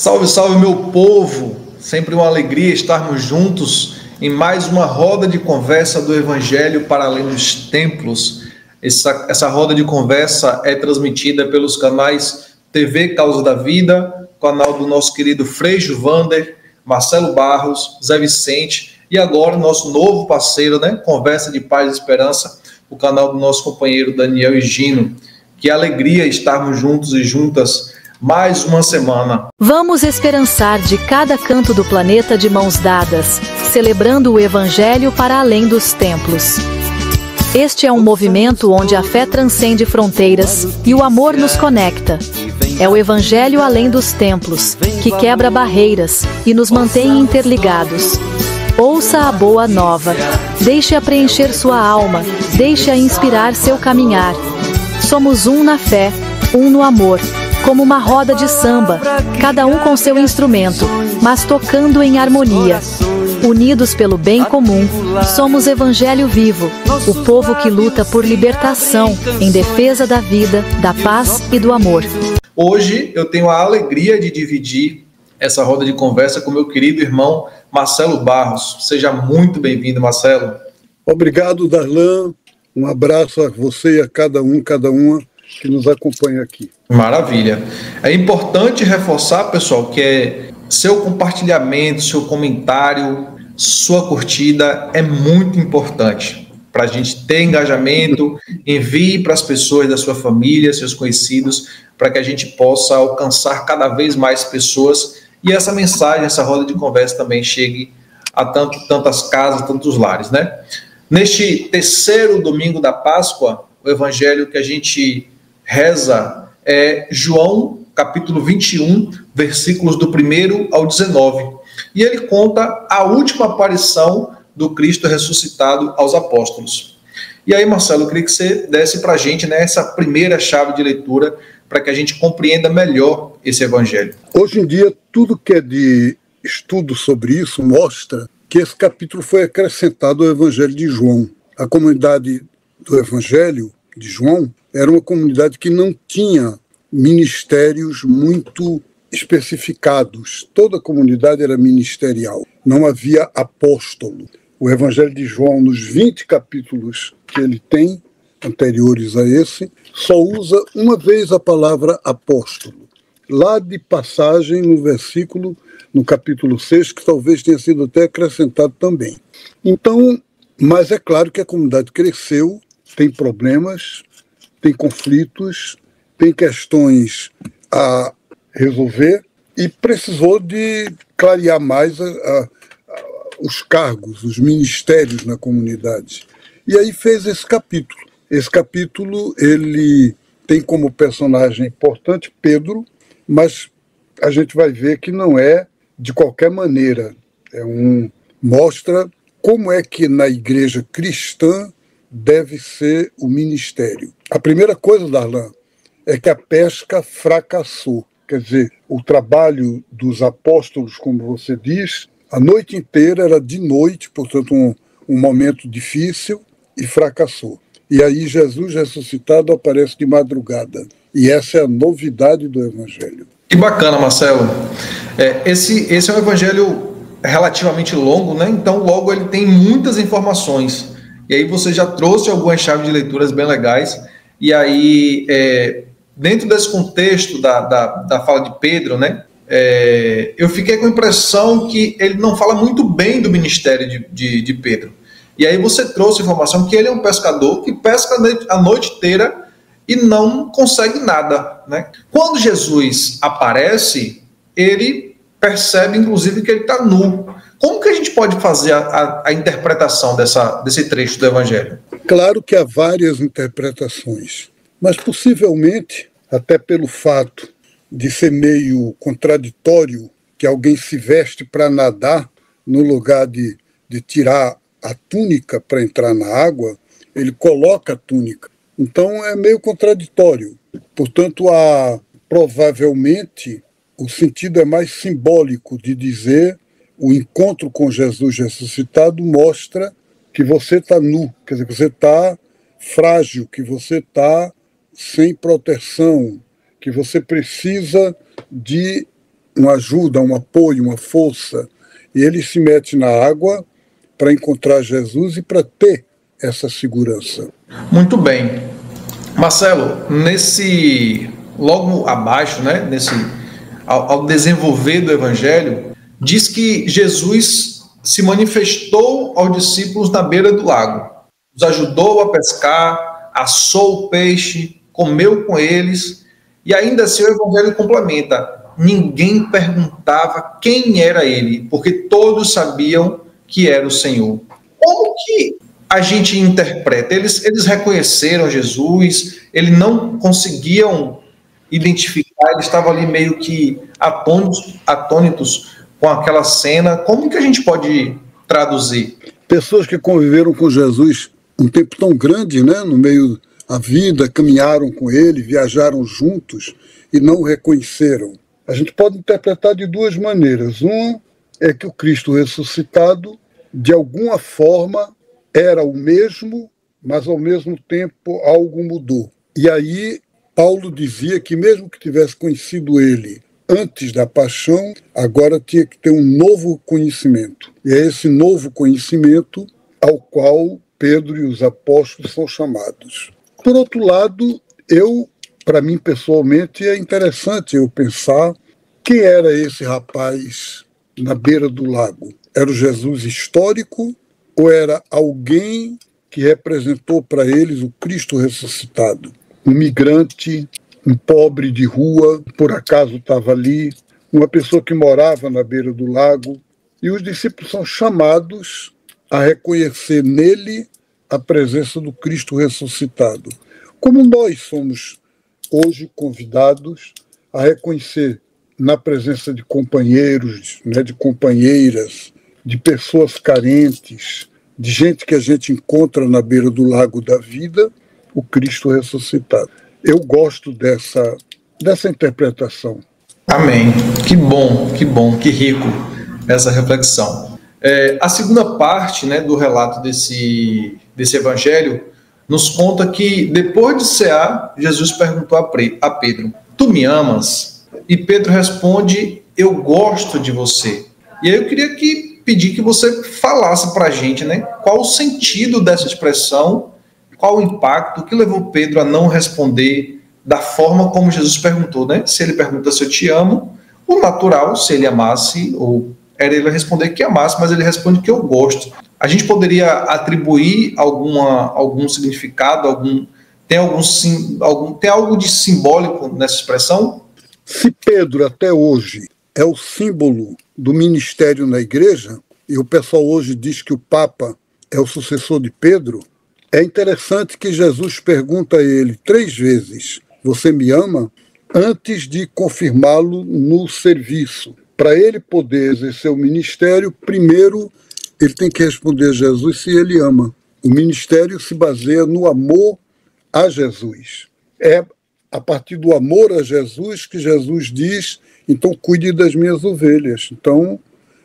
Salve, salve, meu povo! Sempre uma alegria estarmos juntos em mais uma roda de conversa do Evangelho para além dos templos. Essa roda de conversa é transmitida pelos canais TV Causa da Vida, canal do nosso querido Frei Juvander, Marcelo Barros, Zé Vicente e agora o nosso novo parceiro, Conversa de Paz e Esperança, o canal do nosso companheiro Daniel e Gino. Que alegria estarmos juntos e juntas mais uma semana. Vamos esperançar de cada canto do planeta de mãos dadas, celebrando o Evangelho para além dos templos. Este é um movimento onde a fé transcende fronteiras e o amor nos conecta. É o Evangelho além dos templos, que quebra barreiras e nos mantém interligados. Ouça a boa nova. Deixe-a preencher sua alma, deixe-a inspirar seu caminhar. Somos um na fé, um no amor. Como uma roda de samba, cada um com seu instrumento, mas tocando em harmonia. Unidos pelo bem comum, somos Evangelho vivo, o povo que luta por libertação, em defesa da vida, da paz e do amor. Hoje eu tenho a alegria de dividir essa roda de conversa com meu querido irmão Marcelo Barros. Seja muito bem-vindo, Marcelo. Obrigado, Darlan. Um abraço a você e a cada uma que nos acompanha aqui. Maravilha. É importante reforçar, pessoal, que seu compartilhamento, seu comentário, sua curtida é muito importante para a gente ter engajamento. Envie para as pessoas da sua família, seus conhecidos, para que a gente possa alcançar cada vez mais pessoas e essa mensagem, essa roda de conversa também chegue a tantas casas, tantos lares, Neste terceiro domingo da Páscoa, o evangelho que a gente reza é João, capítulo 21, versículos do 1 ao 19. E ele conta a última aparição do Cristo ressuscitado aos apóstolos. E aí, Marcelo, eu queria que você desse para a gente essa primeira chave de leitura para que a gente compreenda melhor esse evangelho. Hoje em dia, tudo que é de estudo sobre isso mostra que esse capítulo foi acrescentado ao Evangelho de João. A comunidade do Evangelho de João era uma comunidade que não tinha ministérios muito especificados. Toda a comunidade era ministerial. Não havia apóstolo. O Evangelho de João, nos 20 capítulos que ele tem, anteriores a esse, só usa uma vez a palavra apóstolo. Lá de passagem, no capítulo 6, que talvez tenha sido até acrescentado também. Então, mas é claro que a comunidade cresceu, tem problemas, tem conflitos, tem questões a resolver e precisou de clarear mais os cargos, os ministérios na comunidade. E aí fez esse capítulo. Esse capítulo, ele tem como personagem importante Pedro, mas a gente vai ver que não é de qualquer maneira. Mostra como é que na igreja cristã deve ser o ministério. A primeira coisa, Darlan, é que a pesca fracassou. Quer dizer, o trabalho dos apóstolos, como você diz, a noite inteira era de noite, portanto um momento difícil, e fracassou. E aí Jesus ressuscitado aparece de madrugada. E essa é a novidade do Evangelho. Que bacana, Marcelo. Esse é um evangelho relativamente longo, Então, logo, ele tem muitas informações. E aí você já trouxe algumas chaves de leituras bem legais. E aí, dentro desse contexto da fala de Pedro, eu fiquei com a impressão que ele não fala muito bem do ministério de Pedro. E aí você trouxe a informação que ele é um pescador que pesca a noite inteira e não consegue nada, Quando Jesus aparece, ele percebe, inclusive, que ele está nu. Como que a gente pode fazer a interpretação desse trecho do Evangelho? Claro que há várias interpretações, mas possivelmente, até pelo fato de ser meio contraditório que alguém se veste para nadar no lugar de tirar a túnica para entrar na água, ele coloca a túnica. Então é meio contraditório. Portanto, provavelmente o sentido é mais simbólico de dizer o encontro com Jesus ressuscitado mostra que você está nu, quer dizer, que você está frágil, que você está sem proteção, que você precisa de uma ajuda, um apoio, uma força. E ele se mete na água para encontrar Jesus e para ter essa segurança. Muito bem. Marcelo, logo abaixo, né, ao desenvolver do Evangelho, diz que Jesus se manifestou aos discípulos na beira do lago, os ajudou a pescar, assou o peixe, comeu com eles, e ainda assim o Evangelho complementa: ninguém perguntava quem era ele, porque todos sabiam que era o Senhor. Como que a gente interpreta? Eles reconheceram Jesus, eles não conseguiam identificar, eles estavam ali meio que atônitos com aquela cena. Como que a gente pode traduzir? Pessoas que conviveram com Jesus um tempo tão grande, né, no meio da vida, caminharam com ele, viajaram juntos e não o reconheceram. A gente pode interpretar de duas maneiras. Uma é que o Cristo ressuscitado, de alguma forma, era o mesmo, mas ao mesmo tempo algo mudou. E aí Paulo dizia que mesmo que tivesse conhecido ele antes da paixão, agora tinha que ter um novo conhecimento. E é esse novo conhecimento ao qual Pedro e os apóstolos são chamados. Por outro lado, para mim pessoalmente, é interessante eu pensar quem era esse rapaz na beira do lago. Era o Jesus histórico ou era alguém que representou para eles o Cristo ressuscitado? Um migrante, um pobre de rua, por acaso estava ali, uma pessoa que morava na beira do lago. E os discípulos são chamados a reconhecer nele a presença do Cristo ressuscitado. Como nós somos hoje convidados a reconhecer na presença de companheiros, né, de companheiras, de pessoas carentes, de gente que a gente encontra na beira do lago da vida, o Cristo ressuscitado. Eu gosto dessa interpretação. Amém. Que bom, que rico essa reflexão. A segunda parte, né, do relato desse evangelho nos conta que, depois de cear, Jesus perguntou a Pedro: tu me amas? E Pedro responde: eu gosto de você. E aí eu queria pedir que você falasse para a gente, né, qual o sentido dessa expressão, qual o impacto, o que levou Pedro a não responder da forma como Jesus perguntou, né? Se ele pergunta se eu te amo, o natural, se ele amasse, ou era ele responder que amasse, mas ele responde que eu gosto. A gente poderia atribuir algum significado, tem algo de simbólico nessa expressão? Se Pedro até hoje é o símbolo do ministério na igreja, e o pessoal hoje diz que o Papa é o sucessor de Pedro, é interessante que Jesus pergunta a ele 3 vezes: você me ama? Antes de confirmá-lo no serviço. Para ele poder exercer o ministério, primeiro ele tem que responder a Jesus se ele ama. O ministério se baseia no amor a Jesus. É a partir do amor a Jesus que Jesus diz: então cuide das minhas ovelhas, então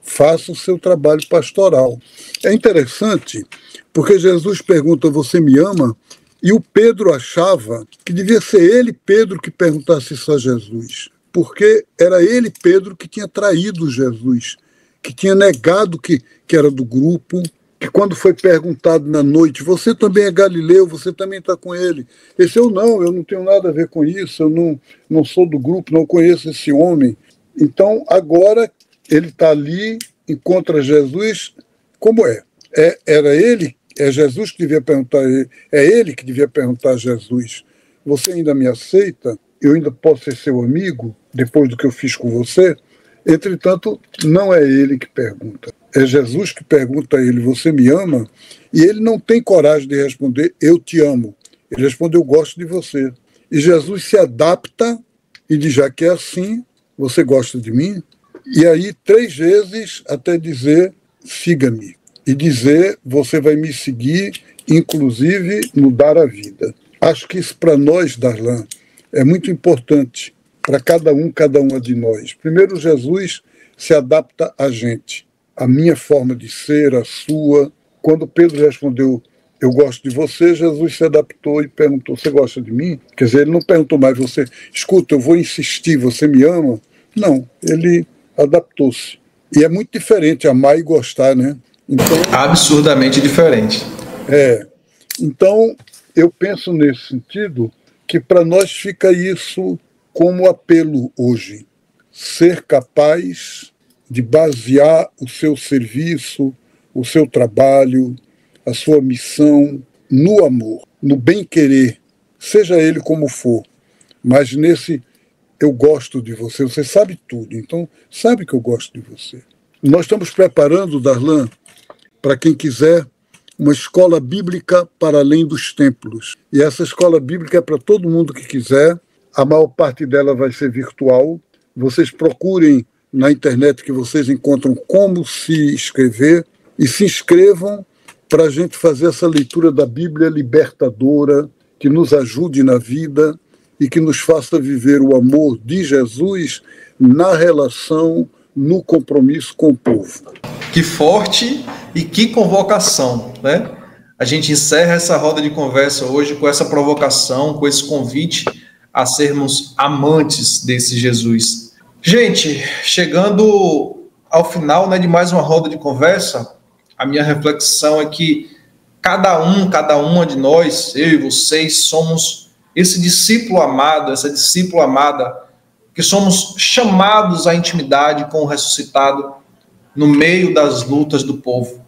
faça o seu trabalho pastoral. É interessante porque Jesus pergunta: você me ama? E o Pedro achava que devia ser ele, Pedro, que perguntasse isso a Jesus, porque era ele, Pedro, que tinha traído Jesus, que tinha negado que era do grupo, que quando foi perguntado na noite: você também é galileu, você também está com ele? Ele disse: eu não tenho nada a ver com isso, eu não sou do grupo, não conheço esse homem. Então, agora ele está ali, encontra Jesus, como é? Era ele? É Jesus que devia perguntar a ele, é ele que devia perguntar a Jesus: você ainda me aceita? Eu ainda posso ser seu amigo depois do que eu fiz com você? Entretanto, não é ele que pergunta, é Jesus que pergunta a ele: você me ama? E ele não tem coragem de responder: eu te amo. Ele responde: eu gosto de você. E Jesus se adapta e diz: já que é assim, você gosta de mim? E aí 3 vezes até dizer: siga-me. E dizer: você vai me seguir, inclusive no dar a vida. Acho que isso para nós, Darlan, é muito importante, para cada uma de nós. Primeiro, Jesus se adapta a gente, a minha forma de ser, a sua. Quando Pedro respondeu: eu gosto de você, Jesus se adaptou e perguntou: você gosta de mim? Quer dizer, ele não perguntou mais: você, escuta, eu vou insistir, você me ama? Não, ele adaptou-se. E é muito diferente amar e gostar, né? Então, absurdamente diferente. Então, eu penso nesse sentido que para nós fica isso como apelo hoje. Ser capaz de basear o seu serviço, o seu trabalho, a sua missão no amor, no bem-querer, seja ele como for, mas nesse eu gosto de você, você sabe tudo, então sabe que eu gosto de você. Nós estamos preparando, Darlan, para quem quiser, uma escola bíblica para além dos templos. E essa escola bíblica é para todo mundo que quiser, a maior parte dela vai ser virtual. Vocês procurem na internet que vocês encontram como se inscrever e se inscrevam para a gente fazer essa leitura da Bíblia libertadora, que nos ajude na vida e que nos faça viver o amor de Jesus na relação, no compromisso com o povo. Que forte e que convocação, né? A gente encerra essa roda de conversa hoje com essa provocação, com esse convite a sermos amantes desse Jesus. Gente, chegando ao final, né, de mais uma roda de conversa, a minha reflexão é que cada uma de nós, eu e vocês, somos esse discípulo amado, essa discípula amada, que somos chamados à intimidade com o ressuscitado no meio das lutas do povo.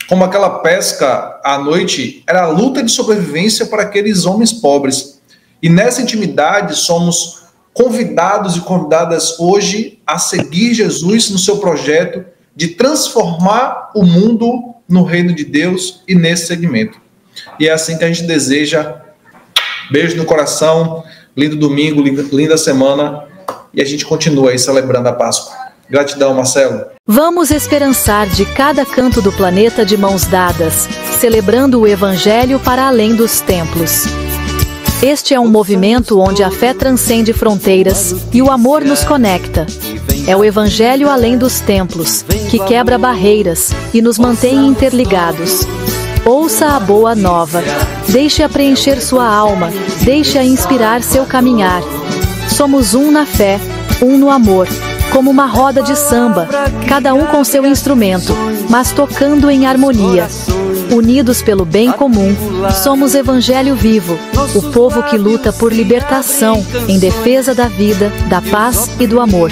Como aquela pesca à noite, era a luta de sobrevivência para aqueles homens pobres. E nessa intimidade somos convidados e convidadas hoje a seguir Jesus no seu projeto de transformar o mundo no reino de Deus e nesse segmento. E é assim que a gente deseja. Beijo no coração, lindo domingo, linda semana, e a gente continua aí celebrando a Páscoa. Gratidão, Marcelo. Vamos esperançar de cada canto do planeta de mãos dadas, celebrando o Evangelho para além dos templos. Este é um movimento onde a fé transcende fronteiras e o amor nos conecta. É o Evangelho além dos templos, que quebra barreiras e nos mantém interligados. Ouça a boa nova. Deixe-a preencher sua alma. Deixe-a inspirar seu caminhar. Somos um na fé, um no amor. Como uma roda de samba, cada um com seu instrumento, mas tocando em harmonia. Unidos pelo bem comum, somos Evangelho vivo, o povo que luta por libertação, em defesa da vida, da paz e do amor.